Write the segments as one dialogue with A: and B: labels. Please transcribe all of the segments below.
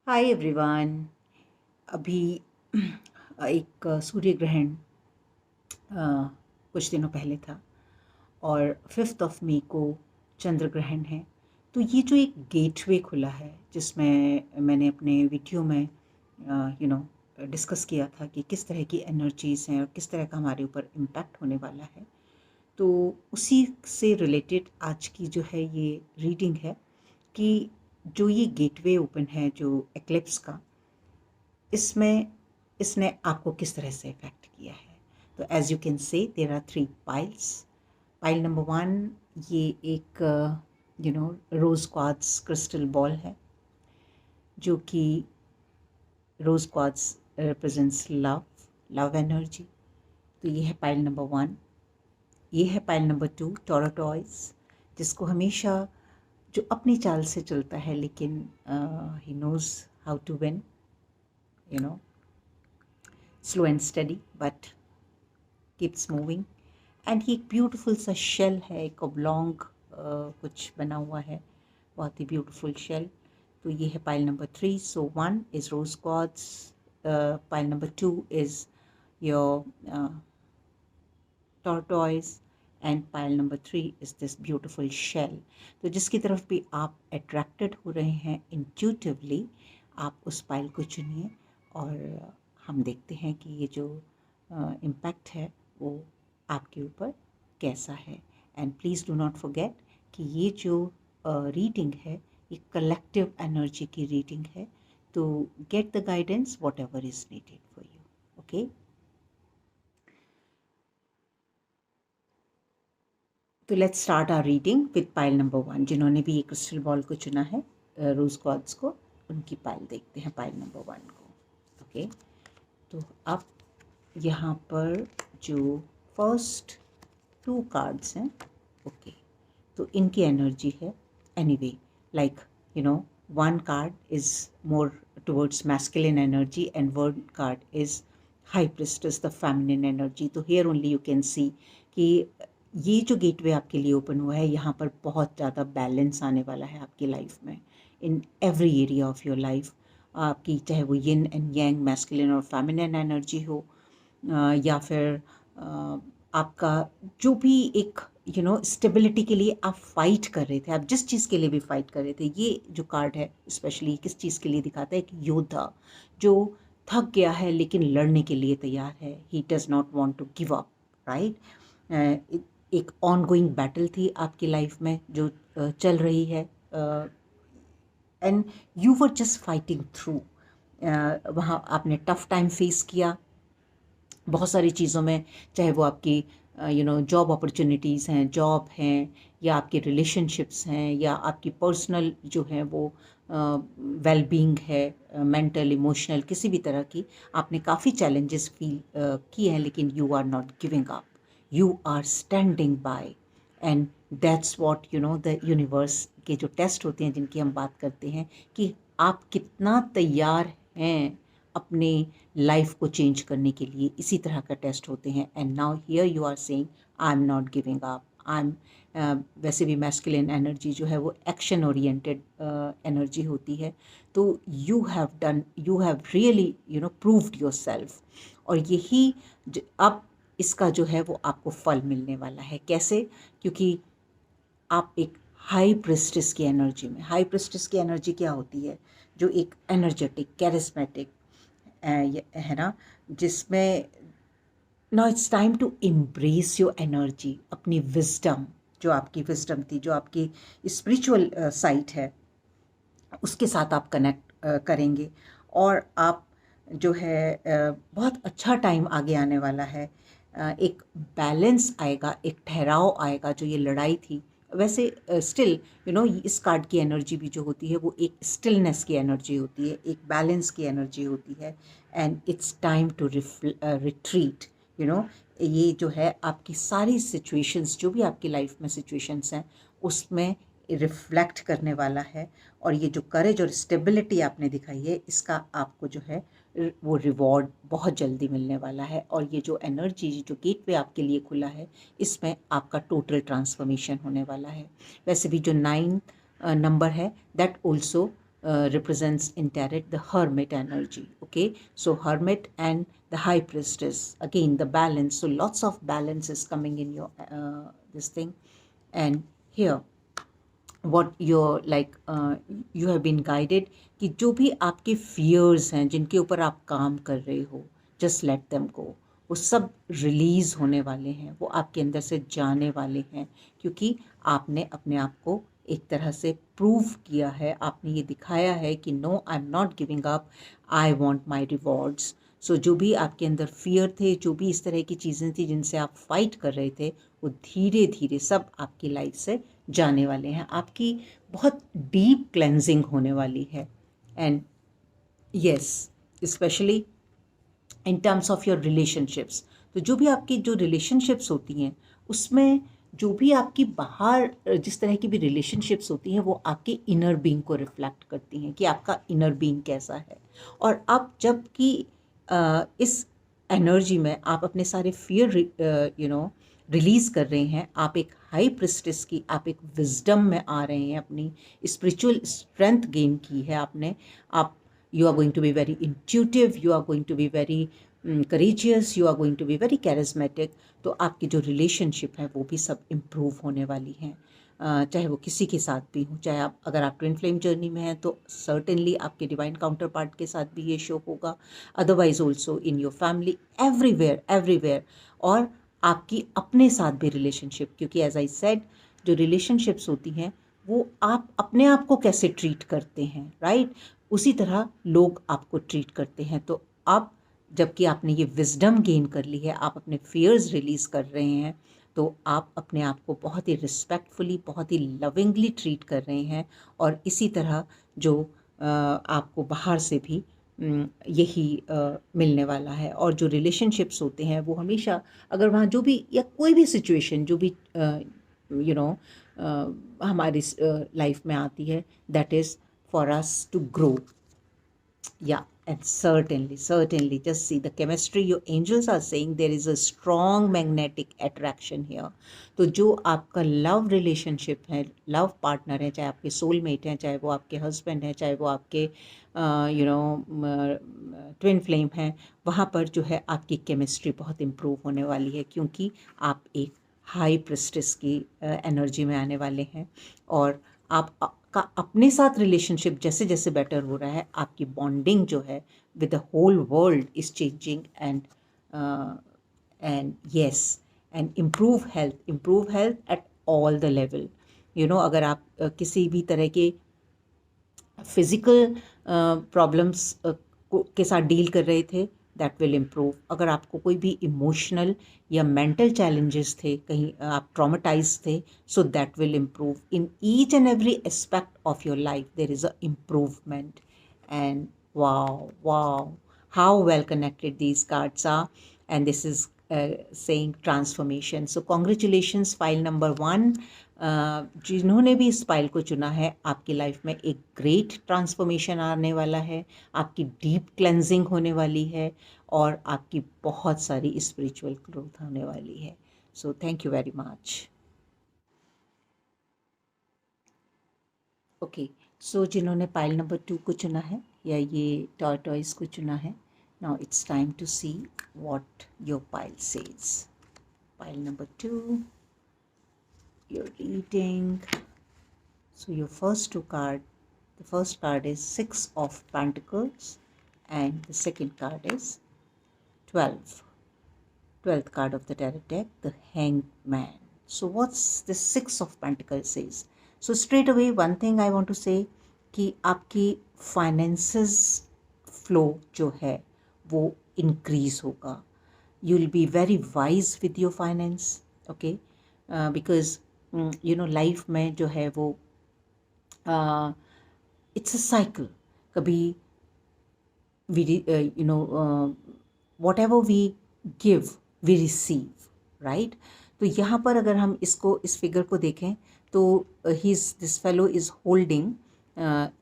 A: Hi everyone. अभी एक सूर्य ग्रहण कुछ दिनों पहले था और 5 मई को चंद्र ग्रहण है। तो ये जो एक गेटवे खुला है जिसमें मैंने अपने वीडियो में डिस्कस किया था कि किस तरह की एनर्जीज़ हैं और किस तरह का हमारे ऊपर इम्पैक्ट होने वाला है। तो उसी से रिलेटेड आज की जो है ये रीडिंग है कि जो ये गेटवे ओपन है जो एक्लिप्स का, इसमें इसने आपको किस तरह से इफ़ेक्ट किया है। तो as you can say there are 3 piles. Pile number 1 ये एक रोज़ क्वार्ट्ज क्रिस्टल बॉल है जो कि रोज़ क्वार्ट्ज रिप्रेजेंट्स लव एनर्जी। तो ये है पाइल नंबर 1। ये है पाइल नंबर 2 टोराटॉइस, जिसको हमेशा जो अपनी चाल से चलता है लेकिन he knows how to win, you know slow and steady but keeps moving. And ये एक ब्यूटीफुल सा शेल है, एक ओब्लॉन्ग कुछ बना हुआ है, बहुत ही ब्यूटीफुल शेल। तो ये है pile number 3। So 1 is rose quartz, pile number 2 is your tortoise and pile number 3 is this beautiful shell. तो जिसकी तरफ भी आप अट्रैक्टेड हो रहे हैं इंट्यूटिवली, आप उस पाइल को चुनिए और हम देखते हैं कि ये जो इम्पैक्ट है वो आपके ऊपर कैसा है। And please do not forget कि ये जो रीडिंग है ये कलेक्टिव एनर्जी की रीडिंग है। तो get the guidance whatever is needed for you. Okay, तो let's start our reading with pile number 1। जिन्होंने भी ये क्रिस्टल बॉल को चुना है, रोज क्वार्ट्ज को, उनकी पाइल देखते हैं, पाइल नंबर 1 को। ओके, तो अब यहाँ पर जो फर्स्ट 2 कार्ड्स हैं, ओके, तो इनकी एनर्जी है anyway, like you know 1 card is more towards masculine energy and 1 card is high priestess the feminine energy. तो here only you can see कि ये जो गेटवे आपके लिए ओपन हुआ है, यहाँ पर बहुत ज़्यादा बैलेंस आने वाला है आपकी लाइफ में, in every area of your life. आपकी चाहे वो यिन एंड यांग, मैस्कुलिन और फेमिनिन एनर्जी हो, या फिर आपका जो भी एक स्टेबिलिटी के लिए आप फाइट कर रहे थे, आप जिस चीज़ के लिए भी फाइट कर रहे थे, ये जो कार्ड है स्पेशली किस चीज़ के लिए दिखाता है, कि योद्धा जो थक गया है लेकिन लड़ने के लिए तैयार है। He does not want to give up, right. एक ऑनगोइंग बैटल थी आपकी लाइफ में जो चल रही है, and you were just fighting through. वहाँ आपने टफ टाइम फेस किया बहुत सारी चीज़ों में, चाहे वो आपकी जॉब अपॉर्चुनिटीज़ हैं, जॉब हैं, या आपके रिलेशनशिप्स हैं, या आपकी पर्सनल जो है वो वेलबींग है, मेंटल इमोशनल किसी भी तरह की, आपने काफ़ी चैलेंजेस फील किए हैं, लेकिन you are not giving up, you are standing by. And that's what the universe के जो टेस्ट होते हैं जिनकी हम बात करते हैं, कि आप कितना तैयार हैं अपने लाइफ को चेंज करने के लिए, इसी तरह का टेस्ट होते हैं। And now here you are saying I am not giving up, I am, वैसे भी मैस्कुलिन एनर्जी जो है वो एक्शन ओरिएंटेड एनर्जी होती है। तो you have really proved your self, और यही अब इसका जो है वो आपको फल मिलने वाला है। कैसे? क्योंकि आप एक हाई प्रिस्टिस की एनर्जी में, हाई प्रिस्टिस की एनर्जी क्या होती है, जो एक एनर्जेटिक कैरिस्मेटिक है ना, जिसमें now it's time to embrace your energy, अपनी विजडम, जो आपकी विजडम थी, जो आपकी स्पिरिचुअल साइट है, उसके साथ आप कनेक्ट करेंगे, और आप जो है बहुत अच्छा टाइम आगे आने वाला है। एक बैलेंस आएगा, एक ठहराव आएगा। जो ये लड़ाई थी, वैसे स्टिल इस कार्ड की एनर्जी भी जो होती है वो एक स्टिलनेस की एनर्जी होती है, एक बैलेंस की एनर्जी होती है। And it's time to retreat. ये जो है आपकी सारी सिचुएशंस, जो भी आपकी लाइफ में सिचुएशंस हैं, उसमें रिफ्लेक्ट करने वाला है। और ये जो करेज और स्टेबिलिटी आपने दिखाई है, इसका आपको जो है वो रिवॉर्ड बहुत जल्दी मिलने वाला है। और ये जो एनर्जी, जो गेटवे आपके लिए खुला है, इसमें आपका टोटल ट्रांसफॉर्मेशन होने वाला है। वैसे भी जो 9 नंबर है, that also represents in tarot the hermit energy. Okay, so hermit and the high priestess, again the balance. So lots of balance is coming in your this thing. And here what you're like you have been guided कि जो भी आपके fears हैं जिनके ऊपर आप काम कर रहे हो, just let them go. वो सब रिलीज़ होने वाले हैं, वो आपके अंदर से जाने वाले हैं, क्योंकि आपने अपने आप को एक तरह से प्रूव किया है, आपने ये दिखाया है कि no, I am not giving up, I want my rewards. So जो भी आपके अंदर फियर थे, जो भी इस तरह की चीज़ें थी जिनसे आप फाइट कर रहे थे, वो धीरे धीरे सब आपकी लाइफ से जाने वाले हैं. आपकी बहुत डीप क्लेंजिंग होने वाली है. And yes, specially in terms of your relationships. तो जो भी आपकी जो रिलेशनशिप्स होती हैं, उसमें जो भी आपकी बाहर जिस तरह की भी रिलेशनशिप्स होती हैं, वो आपके इनर बीइंग को रिफ्लेक्ट करती हैं कि आपका इनर बीइंग कैसा है. और अब जब कि इस एनर्जी में आप अपने सारे फियर रिलीज़ कर रहे हैं, आप एक हाई प्रिस्टेस की, आप एक विजडम में आ रहे हैं, अपनी स्पिरिचुअल स्ट्रेंथ गेन की है आपने. आप you are going to be very intuitive, you are going to be very courageous, you are going to be very charismatic. तो आपकी जो रिलेशनशिप है वो भी सब इम्प्रूव होने वाली हैं. चाहे वो किसी के साथ भी हो, चाहे आप अगर आप ट्विन फ्लेम जर्नी में हैं तो सर्टेनली आपके डिवाइन काउंटर पार्ट के साथ भी ये शो होगा, otherwise also in your family, everywhere everywhere. और आपकी अपने साथ भी रिलेशनशिप, क्योंकि एज आई सेड, जो रिलेशनशिप्स होती हैं वो आप अपने आप को कैसे ट्रीट करते हैं, राइट, उसी तरह लोग आपको ट्रीट करते हैं. तो अब जबकि आपने ये विजडम गेन कर ली है, आप अपने फियर्स रिलीज़ कर रहे हैं, तो आप अपने आप को बहुत ही रिस्पेक्टफुली, बहुत ही लविंगली ट्रीट कर रहे हैं. और इसी तरह जो आपको बाहर से भी यही मिलने वाला है. और जो रिलेशनशिप्स होते हैं वो हमेशा, अगर वहाँ जो भी या कोई भी सिचुएशन जो भी हमारी लाइफ में आती है, that is for us to grow. Yeah, and certainly, just see the chemistry. Your angels are saying there is a strong magnetic attraction here. तो जो आपका लव रिलेशनशिप है, लव पार्टनर है, चाहे आपके सोलमेट हैं, चाहे वो आपके हस्बैंड हैं, चाहे वो आपके ट्विन फ्लेम हैं, वहाँ पर जो है आपकी केमिस्ट्री बहुत इम्प्रूव होने वाली है, क्योंकि आप एक हाई प्रिस्टेस की एनर्जी में आने वाले हैं. और आप का अपने साथ रिलेशनशिप जैसे जैसे बेटर हो रहा है, आपकी बॉन्डिंग जो है with the whole world is changing. And yes, and improve health at all the level. अगर आप किसी भी तरह के फिज़िकल प्रॉब्लम्स के साथ डील कर रहे थे, दैट विल इम्प्रूव. अगर आपको कोई भी इमोशनल या मेंटल चैलेंजेस थे, कहीं आप ट्रॉमेटाइज थे, so that will improve. In each and every aspect of your life there is a improvement. And wow, how well connected these cards are. And this is saying transformation. So congratulations, file number 1. जिन्होंने भी इस file को चुना है, आपकी life में एक great transformation आने वाला है, आपकी डीप क्लेंजिंग होने वाली है, और आपकी बहुत सारी स्पिरिचुअल ग्रोथ होने वाली है. So thank you very much. Okay, so जिन्होंने फाइल नंबर 2 को चुना है या ये टॉर्टॉइस को चुना है, now it's time to see what your file says. File number 2, your reading. So your first the first card is 6 of Pentacles, and the second card is 12th card of the tarot deck, the Hanged Man. So what's the 6 of Pentacles says? So straight away one thing I want to say कि आपकी finances flow जो है वो increase होगा. You will be very wise with your finance, okay? Because लाइफ में जो है वो इट्स अ साइकिल. कभी we whatever we give we receive, right. तो यहाँ पर अगर हम इस फिगर को देखें तो दिस फेलो इज़ होल्डिंग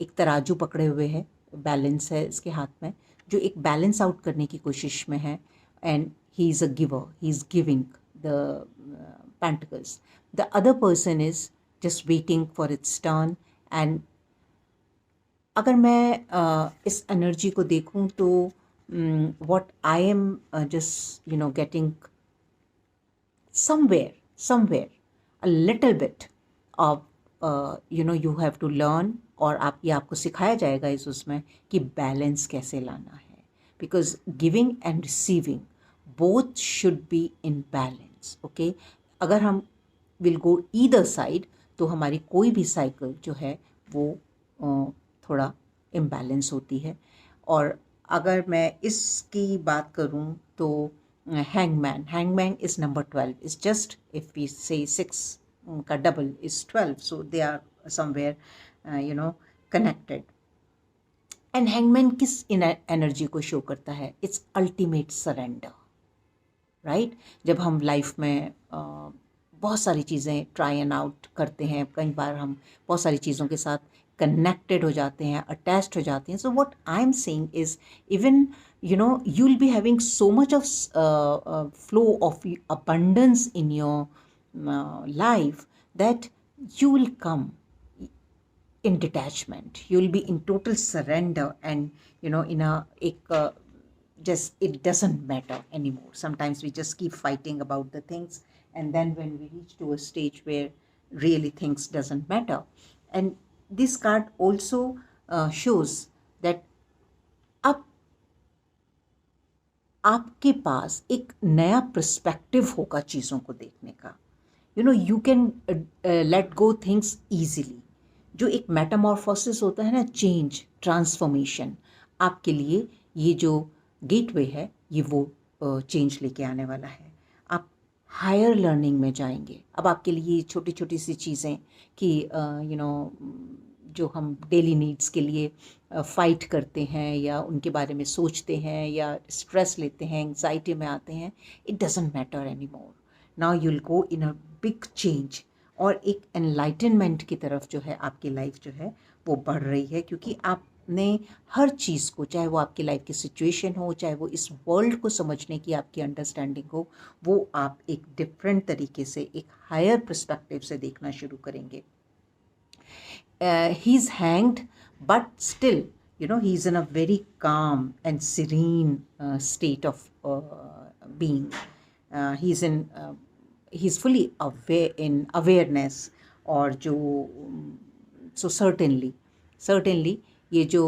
A: एक तराजू पकड़े हुए है, बैलेंस है इसके हाथ में, जो एक बैलेंस आउट करने की कोशिश में है. And he is a giver, he is giving the pentacles. The other person is just waiting for its turn. And अगर मैं इस एनर्जी को देखूं तो what I am just getting somewhere a little bit of you have to learn, और ये आपको सिखाया जाएगा इस उसमें कि बैलेंस कैसे लाना है, because giving and receiving both should be in balance. Okay, अगर हम विल गो ईदर साइड तो हमारी कोई भी साइकिल जो है वो थोड़ा इम्बैलेंस होती है. और अगर मैं इसकी बात करूं तो hangman is number 12. It's just, if we say 6 का double is 12, so they are somewhere connected. And hangman किस एनर्जी को शो करता है? It's ultimate surrender, right. जब हम लाइफ में बहुत सारी चीज़ें ट्राई एंड आउट करते हैं, कई बार हम बहुत सारी चीज़ों के साथ कनेक्टेड हो जाते हैं, अटैच्ड हो जाते हैं. So what I am saying is, even you will be having so much of flow of abundance in your life that you will come in detachment, you will be in total surrender, and in just it doesn't matter anymore. Sometimes we just keep fighting about the things, and then when we reach to a stage where really things doesn't matter. And this card also shows that अब आपके पास एक नया perspective होगा चीज़ों को देखने का. You can let go things easily. जो एक मेटामॉर्फोसिस होता है ना, चेंज, ट्रांसफॉर्मेशन, आपके लिए ये जो गेटवे है ये वो चेंज लेके आने वाला है. आप हायर लर्निंग में जाएंगे. अब आपके लिए छोटी छोटी सी चीज़ें कि जो हम डेली नीड्स के लिए फाइट करते हैं या उनके बारे में सोचते हैं या स्ट्रेस लेते हैं, एंग्जाइटी में आते हैं, it doesn't matter any more. Now you will go in a big change, और एक एनलाइटनमेंट की तरफ जो है आपकी लाइफ जो है वो बढ़ रही है, क्योंकि आपने हर चीज़ को, चाहे वो आपकी लाइफ की सिचुएशन हो, चाहे वो इस वर्ल्ड को समझने की आपकी अंडरस्टैंडिंग हो, वो आप एक डिफरेंट तरीके से, एक हायर पर्सपेक्टिव से देखना शुरू करेंगे. He's hanged, but still, he's in a very calm and serene state of being. He's fully aware, in awareness. और जो so certainly ये जो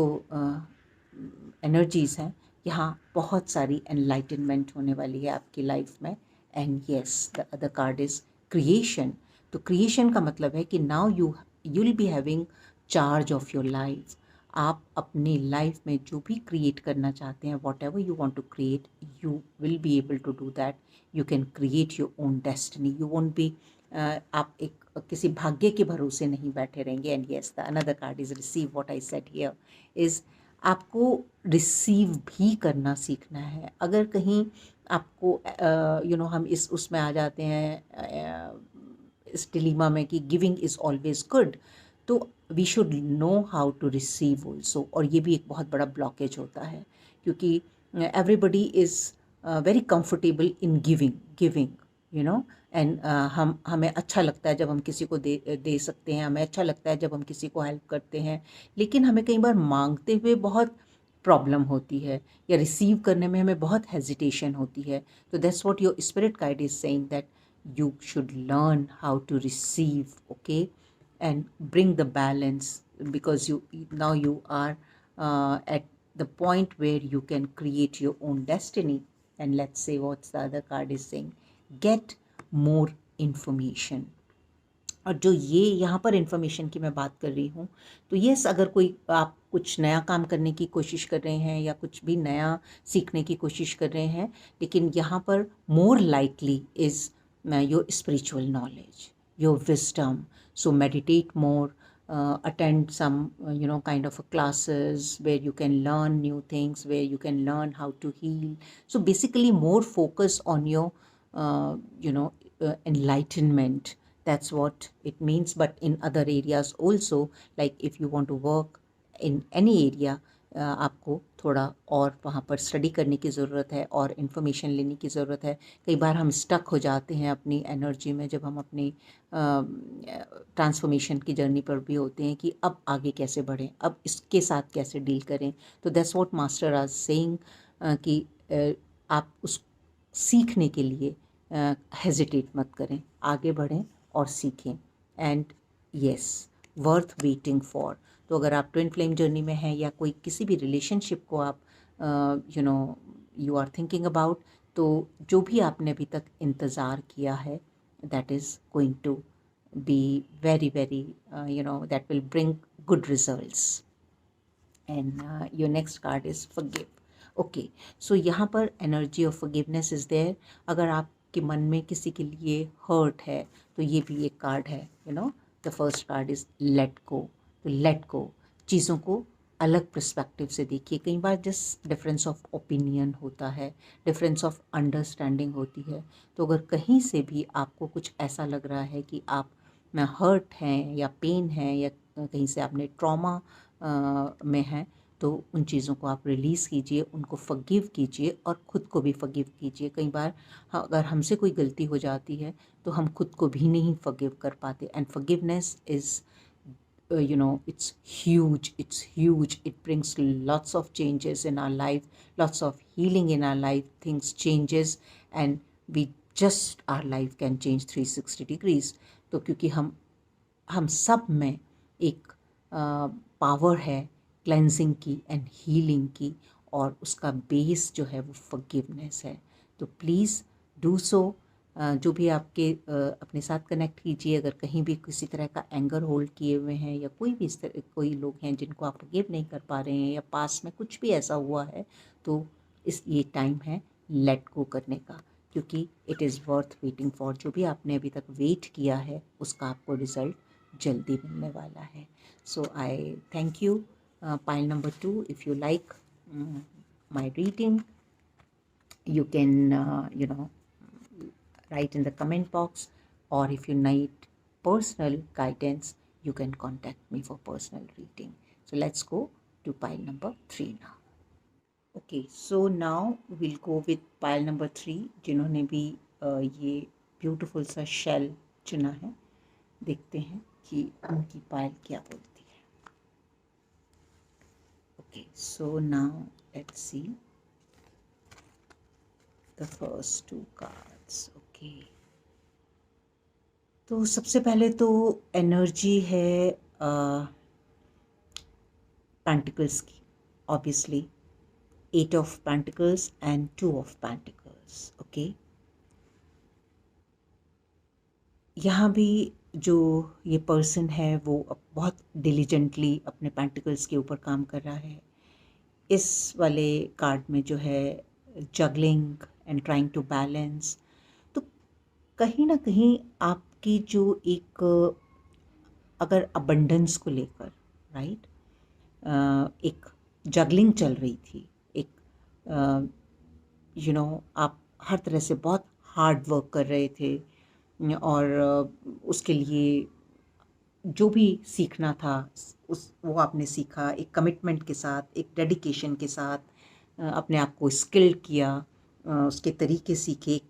A: energies हैं, यहाँ बहुत सारी enlightenment होने वाली है आपकी लाइफ में. And yes, the other card is creation. तो creation का मतलब है कि now you'll be having charge of your life. आप अपने लाइफ में जो भी क्रिएट करना चाहते हैं, whatever you want to create, you will be able to do that. You can create your own destiny. You won't be, आप एक किसी भाग्य के भरोसे नहीं बैठे रहेंगे. And yes, the another card is receive. What I said here is, आपको रिसीव भी करना सीखना है. अगर कहीं आपको हम इस उसमें आ जाते हैं, इस डिलीमा में कि गिविंग इज़ ऑलवेज गुड, तो we should know how to receive also. और ये भी एक बहुत बड़ा ब्लॉकेज होता है, क्योंकि everybody is very comfortable in giving and हमें अच्छा लगता है जब हम किसी को दे सकते हैं, हमें अच्छा लगता है जब हम किसी को हेल्प करते हैं, लेकिन हमें कई बार मांगते हुए बहुत प्रॉब्लम होती है या रिसीव करने में हमें बहुत हेजिटेशन होती है. तो that's what your spirit guide is saying, that you should learn how to receive, okay, and bring the balance, because now you are at the point where you can create your own destiny. And let's say what's the other card is saying, get more information. और जो ये यहाँ पर information की मैं बात कर रही हूँ, तो यस, अगर कोई आप कुछ नया काम करने की कोशिश कर रहे हैं या कुछ भी नया सीखने की कोशिश कर रहे हैं, लेकिन यहाँ पर more likely is your spiritual knowledge, your wisdom. So meditate more, attend some kind of classes where you can learn new things, where you can learn how to heal. So basically more focus on your enlightenment. That's what it means. But in other areas also, like if you want to work in any area, आपको थोड़ा और वहाँ पर study करने की ज़रूरत है और इन्फॉर्मेशन लेने की ज़रूरत है। कई बार हम स्टक हो जाते हैं अपनी एनर्जी में जब हम अपनी ट्रांसफॉर्मेशन की जर्नी पर भी होते हैं कि अब आगे कैसे बढ़ें, अब इसके साथ कैसे डील करें। तो that's what master are saying कि आप उस सीखने के लिए हेजिटेट मत करें, आगे बढ़ें और सीखें। And yes, worth waiting for. तो अगर आप ट्विन फ्लेम जर्नी में हैं या कोई किसी भी रिलेशनशिप को आप यू आर थिंकिंग अबाउट, तो जो भी आपने अभी तक इंतज़ार किया है that is going to be very very that will bring good results. And your next card is forgive. Okay, so यहाँ पर energy of forgiveness is there. अगर आपके मन में किसी के लिए हर्ट है तो ये भी एक कार्ड है, the first card is let go. तो लेट गो, चीज़ों को अलग पर्सपेक्टिव से देखिए। कई बार जस्ट डिफरेंस ऑफ ओपिनियन होता है, डिफरेंस ऑफ अंडरस्टैंडिंग होती है। तो अगर कहीं से भी आपको कुछ ऐसा लग रहा है कि आप में हर्ट हैं या पेन है या कहीं से आपने ट्रॉमा में हैं, तो उन चीज़ों को आप रिलीज़ कीजिए, उनको फॉरगिव कीजिए और ख़ुद को भी फॉरगिव कीजिए। कई बार अगर हमसे कोई गलती हो जाती है तो हम खुद को भी नहीं फॉरगिव कर पाते। And forgiveness is it's huge. It brings lots of changes in our life, lots of healing in our life. Things changes and our life can change 360 degrees. तो क्योंकि हम सब में एक पावर है क्लेंजिंग की एंड हीलिंग की, और उसका बेस जो है वो फॉरगिवनेस है। तो प्लीज़ डू सो। जो भी आपके अपने साथ कनेक्ट कीजिए। अगर कहीं भी किसी तरह का एंगर होल्ड किए हुए हैं या कोई भी कोई लोग हैं जिनको आप फॉरगिव नहीं कर पा रहे हैं या पास में कुछ भी ऐसा हुआ है, तो ये टाइम है लेट गो करने का, क्योंकि it is worth waiting for. जो भी आपने अभी तक वेट किया है उसका आपको रिज़ल्ट जल्दी मिलने वाला है। So I thank you. Pile number 2, if you like my reading, you can write in the comment box, or if you need personal guidance, you can contact me for personal reading. So let's go to pile number 3 now. Okay, so now we'll go with pile number 3, जिन्होंने भी ये beautiful सा shell चुना है। देखते हैं कि उनकी पायल क्या बोलती है। Okay, so now let's see the first 2 cards. Okay, तो सबसे पहले तो एनर्जी है पेंटिकल्स की, obviously 8 of pentacles and 2 of pentacles. Okay, यहाँ भी जो ये पर्सन है वो बहुत डिलीजेंटली अपने पेंटिकल्स के ऊपर काम कर रहा है। इस वाले कार्ड में जो है juggling and trying to balance, तो कहीं ना कहीं आपकी जो एक अगर अबंडेंस को लेकर राइट एक जगलिंग चल रही थी, एक आप हर तरह से बहुत हार्ड वर्क कर रहे थे और उसके लिए जो भी सीखना था वो आपने सीखा, एक कमिटमेंट के साथ, एक डेडिकेशन के साथ अपने आप को स्किल्ड किया, उसके तरीके सीखे।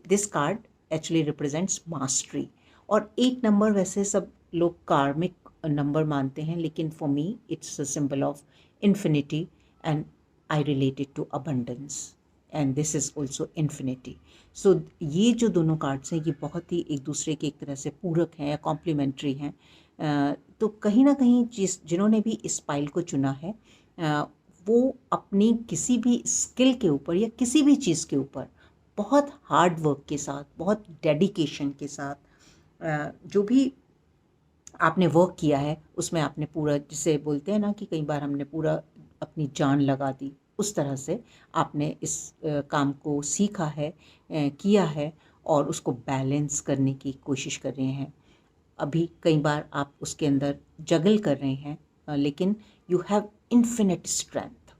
A: This card actually represents mastery. और 8 नंबर वैसे सब लोग कार्मिक नंबर मानते हैं, लेकिन for me it's a symbol of infinity and I related to abundance and this is also infinity. So ये जो दोनों कार्ड्स हैं ये बहुत ही एक दूसरे के एक तरह से पूरक हैं या कॉम्प्लीमेंट्री हैं। तो कहीं ना कहीं जिन्होंने भी इस पाइल को चुना है वो अपनी किसी भी स्किल के ऊपर या किसी भी चीज़ के ऊपर बहुत हार्ड वर्क के साथ, बहुत डेडिकेशन के साथ जो भी आपने वर्क किया है उसमें आपने पूरा, जिसे बोलते हैं ना कि कई बार हमने पूरा अपनी जान लगा दी, उस तरह से आपने इस काम को सीखा है, किया है और उसको बैलेंस करने की कोशिश कर रहे हैं। अभी कई बार आप उसके अंदर जगल कर रहे हैं, लेकिन you have infinite strength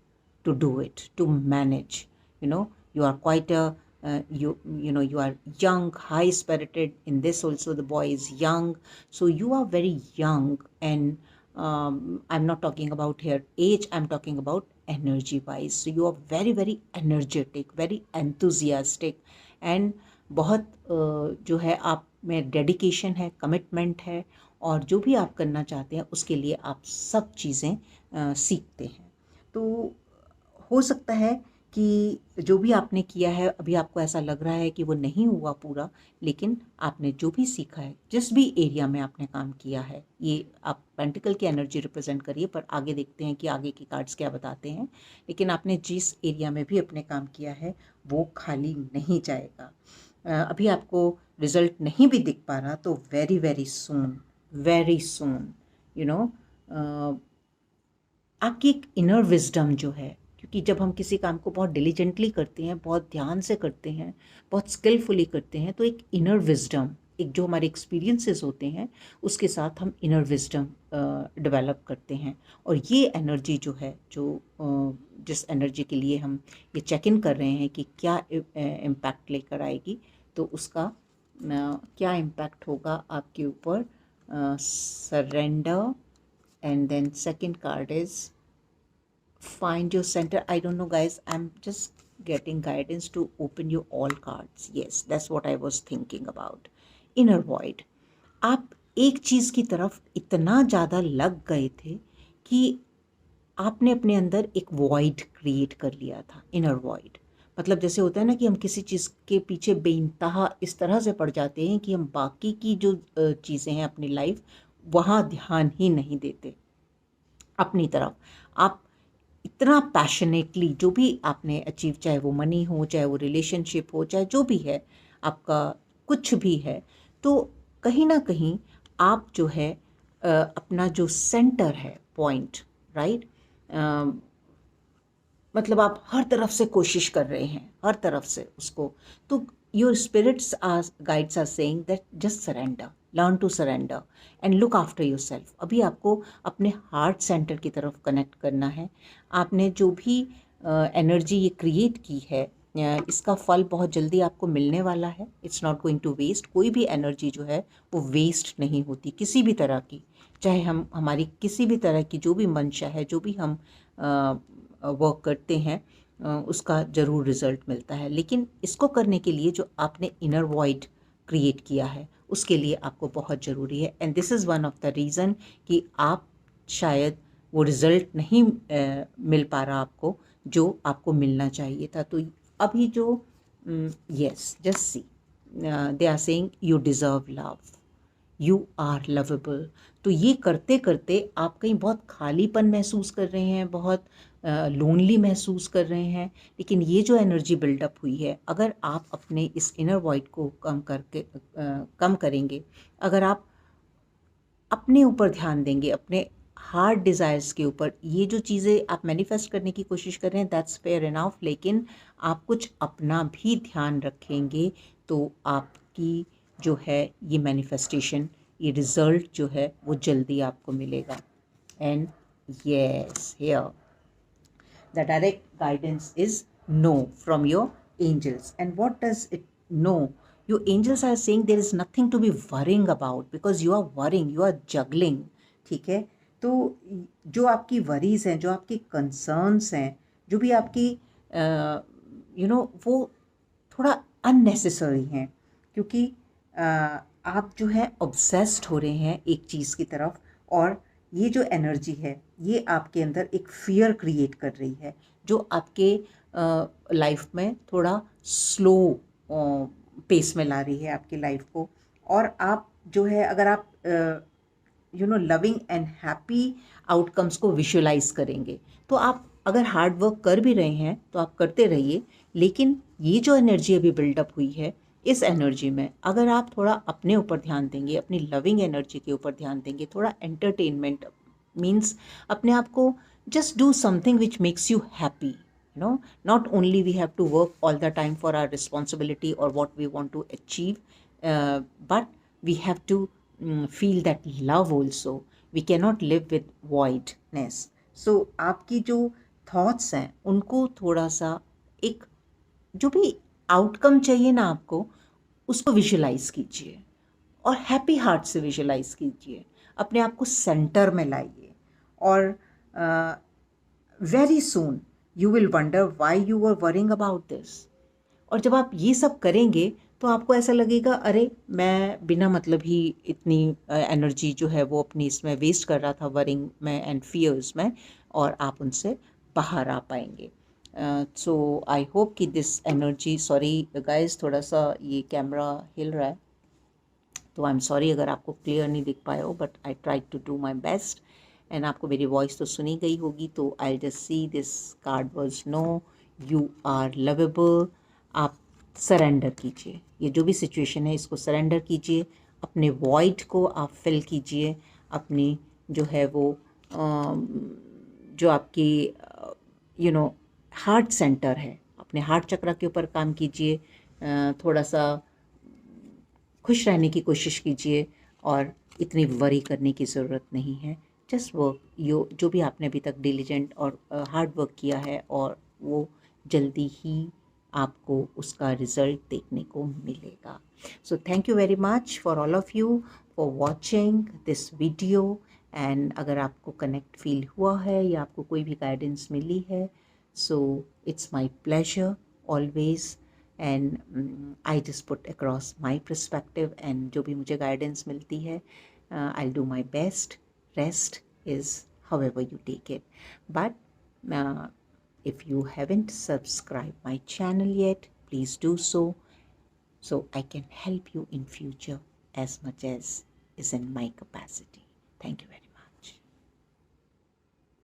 A: to do it, to manage. you are quite a you are young, high spirited. In this also the boy is young, so you are very young and I'm not talking about here age, I'm talking about energy wise. So you are very very energetic, very enthusiastic, and बहुत जो है आप में dedication है, commitment है, और जो भी आप करना चाहते हैं उसके लिए आप सब चीज़ें सीखते हैं। तो हो सकता है कि जो भी आपने किया है अभी आपको ऐसा लग रहा है कि वो नहीं हुआ पूरा, लेकिन आपने जो भी सीखा है, जिस भी एरिया में आपने काम किया है, ये आप पेंटिकल की एनर्जी रिप्रेजेंट करिए, पर आगे देखते हैं कि आगे की कार्ड्स क्या बताते हैं। लेकिन आपने जिस एरिया में भी अपने काम किया है वो खाली नहीं जाएगा। अभी आपको रिजल्ट नहीं भी दिख पा रहा तो वेरी सून यू नो आपकी एक इनर विजडम जो है, क्योंकि जब हम किसी काम को बहुत डिलीजेंटली करते हैं, बहुत ध्यान से करते हैं, बहुत स्किलफुली करते हैं, तो एक इनर विजडम, एक जो हमारे एक्सपीरियंसेस होते हैं उसके साथ हम इनर विजडम डेवलप करते हैं। और ये एनर्जी जो है, जो जिस एनर्जी के लिए हम ये चेक इन कर रहे हैं कि क्या इम्पैक्ट लेकर आएगी, तो उसका क्या इम्पैक्ट होगा आपके ऊपर। Surrender, and then second card is find your center. I don't know guys, I'm just getting guidance to open you all cards. Yes, that's what I was thinking about. Inner void. आप एक चीज़ की तरफ इतना ज़्यादा लग गए थे कि आपने अपने अंदर एक वॉइड क्रिएट कर लिया था। इनर वॉइड मतलब जैसे होता है ना कि हम किसी चीज़ के पीछे बेइंतहा इस तरह से पड़ जाते हैं कि हम बाकी की जो चीज़ें हैं अपनी लाइफ, वहाँ ध्यान ही नहीं देते अपनी तरफ। आप इतना पैशनेटली जो भी आपने अचीव, चाहे वो मनी हो, चाहे वो रिलेशनशिप हो, चाहे जो भी है आपका, कुछ भी है, तो कहीं ना कहीं आप जो है अपना जो सेंटर है, पॉइंट, राइट, मतलब आप हर तरफ से कोशिश कर रहे हैं, हर तरफ से उसको। तो your spirits are guides are saying that just surrender, learn to surrender and look after your self. अभी आपको अपने हार्ट सेंटर की तरफ कनेक्ट करना है। आपने जो भी एनर्जी ये क्रिएट की है, इसका फल बहुत जल्दी आपको मिलने वाला है। It's not going to waste. कोई भी एनर्जी जो है वो वेस्ट नहीं होती किसी भी तरह की, चाहे हम हमारी किसी भी तरह की जो भी मंशा है, जो भी हम वर्क करते हैं, उसका ज़रूर रिज़ल्ट मिलता है। लेकिन इसको करने के लिए जो आपने इनर वॉइड क्रिएट किया है उसके लिए आपको बहुत ज़रूरी है। And this is one of the reason कि आप शायद वो रिज़ल्ट नहीं मिल पा रहा आपको जो आपको मिलना चाहिए था। तो अभी जो yes, just see, they are saying you deserve love, you are lovable. तो ये करते करते आप कहीं बहुत खालीपन महसूस कर रहे हैं, बहुत लोनली महसूस कर रहे हैं, लेकिन ये जो एनर्जी बिल्डअप हुई है, अगर आप अपने इस इनर वॉइड को कम करेंगे, अगर आप अपने ऊपर ध्यान देंगे, अपने हार्ट डिज़ायर्स के ऊपर, ये जो चीज़ें आप मैनिफेस्ट करने की कोशिश कर रहे हैं, दैट्स फेयर इनफ, लेकिन आप कुछ अपना भी ध्यान रखेंगे तो आपकी जो है ये मैनिफेस्टेशन, ये रिज़ल्ट जो है वो जल्दी आपको मिलेगा। And yes, here the direct guidance is no from your angels. And what does it know? Your angels are saying there is nothing to be worrying about because you are worrying, you are juggling. ठीक है, तो जो आपकी worries हैं, जो आपकी concerns हैं, जो भी आपकी वो थोड़ा अननेसेसरी हैं, क्योंकि आप जो है ऑब्सेस्ड हो रहे हैं एक चीज़ की तरफ, और ये जो एनर्जी है ये आपके अंदर एक फियर क्रिएट कर रही है जो आपके लाइफ में थोड़ा स्लो पेस में ला रही है आपकी लाइफ को। और आप जो है, अगर आप लविंग एंड हैप्पी आउटकम्स को विजुअलाइज करेंगे, तो आप अगर हार्ड वर्क कर भी रहे हैं तो आप करते रहिए, लेकिन ये जो एनर्जी अभी बिल्डअप हुई है, इस एनर्जी में अगर आप थोड़ा अपने ऊपर ध्यान देंगे, अपनी लविंग एनर्जी के ऊपर ध्यान देंगे, थोड़ा एंटरटेनमेंट मीन्स अपने आप को just do something which makes you happy, not only we have to work all the time for our responsibility or what we want to achieve, but we have to feel that love also. We cannot live with voidness. So आपकी जो thoughts हैं उनको थोड़ा सा, एक जो भी outcome चाहिए ना आपको, उसको विजुलाइज कीजिए और हैप्पी हार्ट से विजुलाइज कीजिए। अपने आप को सेंटर में लाइए और very soon you will wonder why you are worrying about this. और जब आप ये सब करेंगे तो आपको ऐसा लगेगा अरे मैं बिना मतलब ही इतनी एनर्जी जो है वो अपनी इसमें वेस्ट कर रहा था वरिंग में एंड फियर्स में, और आप उनसे बाहर आ पाएंगे। सो आई होप कि दिस एनर्जी, सॉरी गाइस थोड़ा सा ये कैमरा हिल रहा है तो आई एम सॉरी अगर आपको क्लियर नहीं दिख पाया हो, but I try to do my best and आपको मेरी वॉइस तो सुनी गई होगी। तो I just see this card words, know you are lovable. आप सरेंडर कीजिए, ये जो भी सिचुएशन है इसको सरेंडर कीजिए, अपने वॉइड को आप फिल कीजिए, अपनी जो है वो जो आपकी हार्ट सेंटर है, अपने हार्ट चक्र के ऊपर काम कीजिए, थोड़ा सा खुश रहने की कोशिश कीजिए और इतनी वरी करने की ज़रूरत नहीं है। जस्ट वर्क जो भी आपने अभी तक डिलीजेंट और हार्ड वर्क किया है, और वो जल्दी ही आपको उसका रिज़ल्ट देखने को मिलेगा। सो thank you very much for all of you for watching this video. And अगर आपको कनेक्ट फील हुआ है या आपको कोई भी गाइडेंस मिली है, so it's my pleasure always, and I just put across my perspective, and जो भी मुझे गाइडेंस मिलती है I do my best. Rest is however you take it. But if you haven't subscribed my channel yet, please do so, so I can help you in future as much as is in my capacity. Thank you very much.